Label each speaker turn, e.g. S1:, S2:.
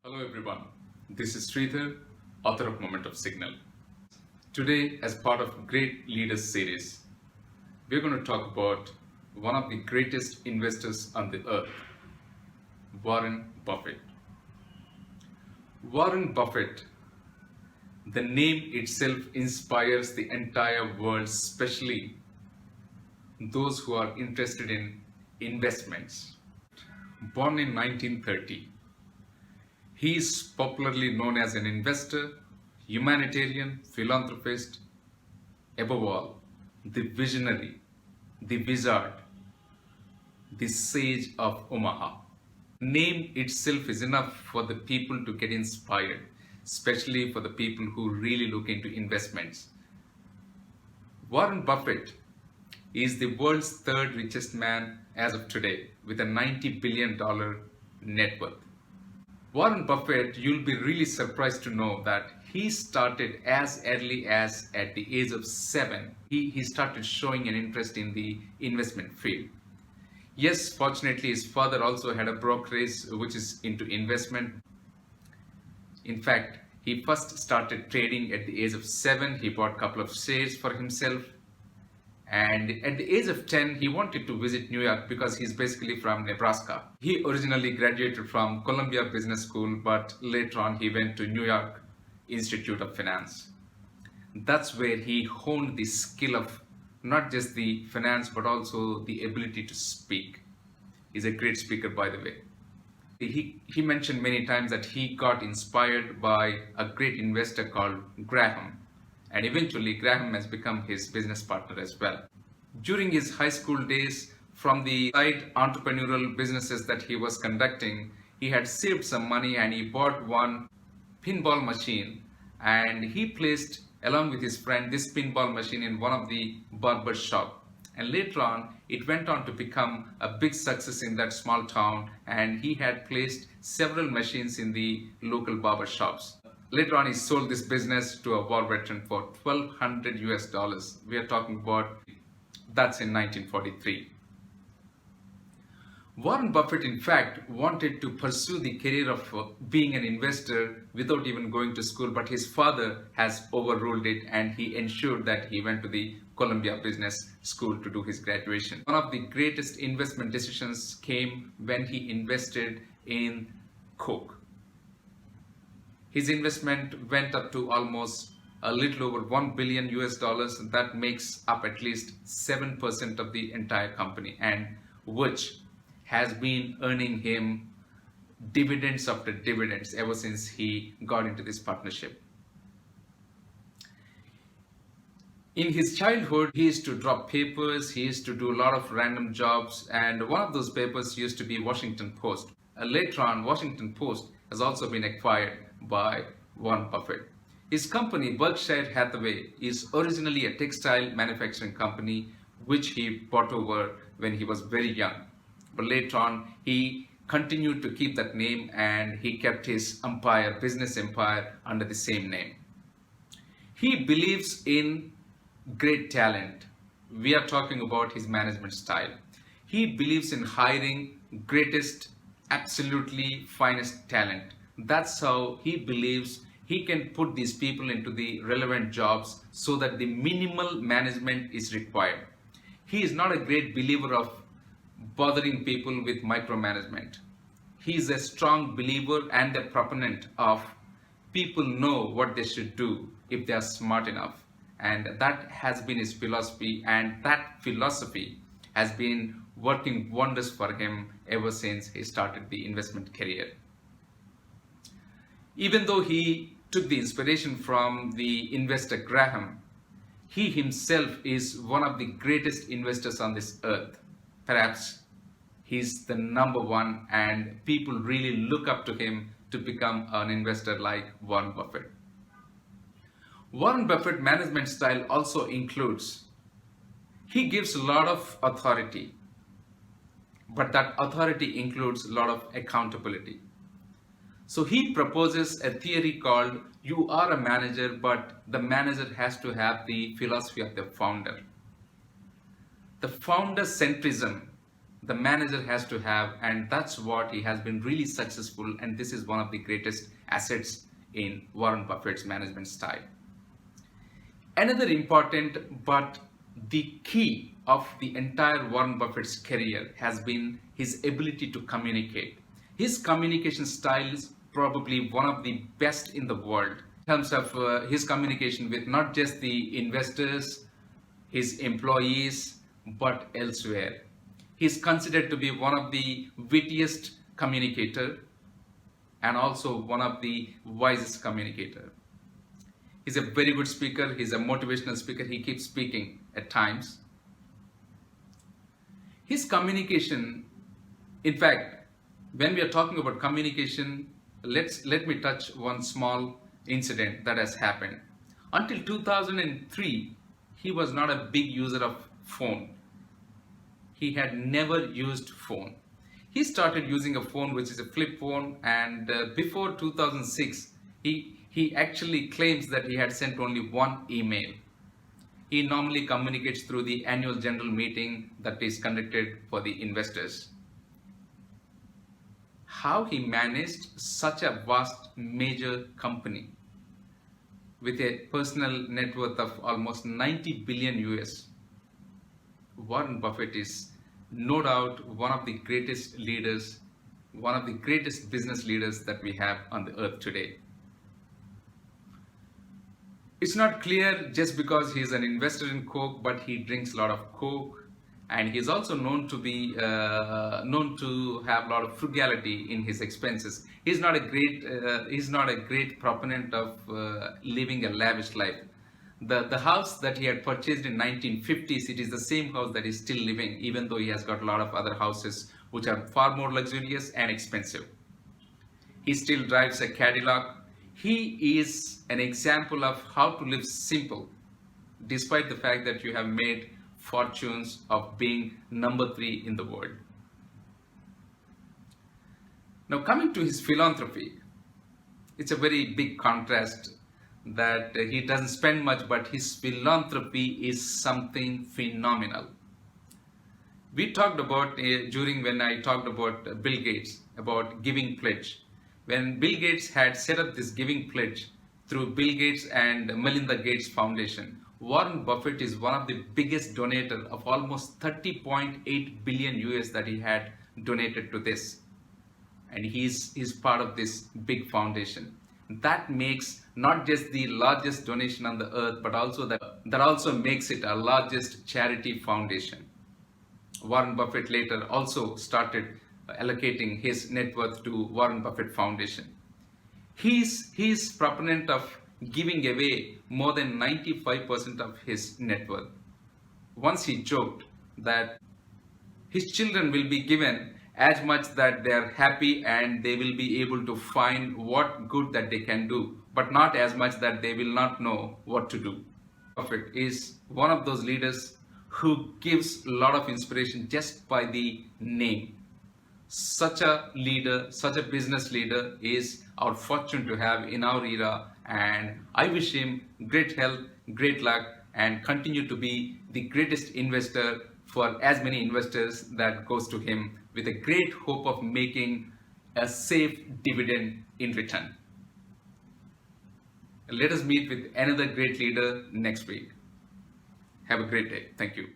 S1: Hello everyone, this is Sreedhar, author of Moment of Signal. Today, as part of Great Leaders series, we're going to talk about one of the greatest investors on the earth, Warren Buffett. Warren Buffett, the name itself inspires the entire world, especially those who are interested in investments. Born in 1930, he is popularly known as an investor, humanitarian, philanthropist, above all, the visionary, the wizard, the sage of Omaha. Name itself is enough for the people to get inspired, especially for the people who really look into investments. Warren Buffett is the world's third richest man as of today with a $90 billion net worth. Warren Buffett, you'll be really surprised to know that he started as early as at the age of 7. He started showing an interest in the investment field. Yes, fortunately, his father also had a brokerage which is into investment. In fact, he first started trading at the age of 7. He bought a couple of shares for himself. And at the age of 10, he wanted to visit New York because he's basically from Nebraska. He originally graduated from Columbia Business School, but later on he went to New York Institute of Finance. That's where he honed the skill of not just the finance, but also the ability to speak. He's a great speaker, by the way. He mentioned many times that he got inspired by a great investor called Graham. And eventually Graham has become his business partner as well. During his high school days, from the side entrepreneurial businesses that he was conducting, he had saved some money and he bought one pinball machine, and he placed, along with his friend, this pinball machine in one of the barber shop. And later on, it went on to become a big success in that small town, and he had placed several machines in the local barber shops. Later on, he sold this business to a war veteran for $1,200 US. We are talking about, that's in 1943. Warren Buffett, in fact, wanted to pursue the career of being an investor without even going to school, but his father has overruled it and he ensured that he went to the Columbia Business School to do his graduation. One of the greatest investment decisions came when he invested in Coke. His investment went up to almost a little over $1 billion US. That makes up at least 7% of the entire company, and which has been earning him dividends after dividends ever since he got into this partnership. In his childhood, he used to drop papers, he used to do a lot of random jobs, and one of those papers used to be Washington Post. Later on, Washington Post has also been acquired by Warren Buffett. His company, Berkshire Hathaway, is originally a textile manufacturing company which he bought over when he was very young. But later on, he continued to keep that name and he kept his empire, business empire, under the same name. He believes in great talent. We are talking about his management style. He believes in hiring greatest, absolutely finest talent. That's how he believes he can put these people into the relevant jobs so that the minimal management is required. He is not a great believer of bothering people with micromanagement. He is a strong believer and a proponent of people know what they should do if they are smart enough. And that has been his philosophy, and that philosophy has been working wonders for him ever since he started the investment career. Even though he took the inspiration from the investor Graham, he himself is one of the greatest investors on this earth. Perhaps he's the number one, and people really look up to him to become an investor like Warren Buffett. Warren Buffett management style also includes, he gives a lot of authority, but that authority includes a lot of accountability. So he proposes a theory called you are a manager, but the manager has to have the philosophy of the founder. The founder centrism the manager has to have, and that's what he has been really successful, and this is one of the greatest assets in Warren Buffett's management style. Another important but the key of the entire Warren Buffett's career has been his ability to communicate. His communication style is probably one of the best in the world in terms of his communication with not just the investors, his employees, but elsewhere. He's considered to be one of the wittiest communicator and also one of the wisest communicator. He's a very good speaker. He's a motivational speaker. He keeps speaking at times. His communication, in fact, when we are talking about communication, let me touch one small incident that has happened. Until 2003, he was not a big user of phone. He had never used phone. He started using a phone which is a flip phone, and before 2006, he actually claims that he had sent only one email. He normally communicates through the annual general meeting that is conducted for the investors. How he managed such a vast major company with a personal net worth of almost 90 billion US. Warren Buffett is no doubt one of the greatest leaders, one of the greatest business leaders that we have on the earth today. It's not clear just because he's an investor in Coke, but he drinks a lot of Coke, and he's also known to be known to have a lot of frugality in his expenses. He's not a great proponent of living a lavish life. The house that he had purchased in 1950s, it is the same house that he's still living, even though he has got a lot of other houses which are far more luxurious and expensive. He still drives a Cadillac. He is an example of how to live simple, despite the fact that you have made fortunes of being number 3 in the world. Now, coming to his philanthropy, it's a very big contrast that he doesn't spend much, but his philanthropy is something phenomenal. We talked about when I talked about Bill Gates, about giving pledge. When Bill Gates had set up this giving pledge through Bill Gates and Melinda Gates Foundation, Warren Buffett is one of the biggest donator of almost 30.8 billion US that he had donated to this. And he's part of this big foundation. That makes not just the largest donation on the earth, but also that also makes it a largest charity foundation. Warren Buffett later also started allocating his net worth to Warren Buffett Foundation. He's proponent of giving away more than 95% of his net worth. Once he joked that his children will be given as much that they are happy and they will be able to find what good that they can do, but not as much that they will not know what to do. Buffett is one of those leaders who gives a lot of inspiration just by the name. Such a leader, such a business leader is our fortune to have in our era, and I wish him great health, great luck, and continue to be the greatest investor for as many investors that goes to him, with a great hope of making a safe dividend in return. Let us meet with another great leader next week. Have a great day. Thank you.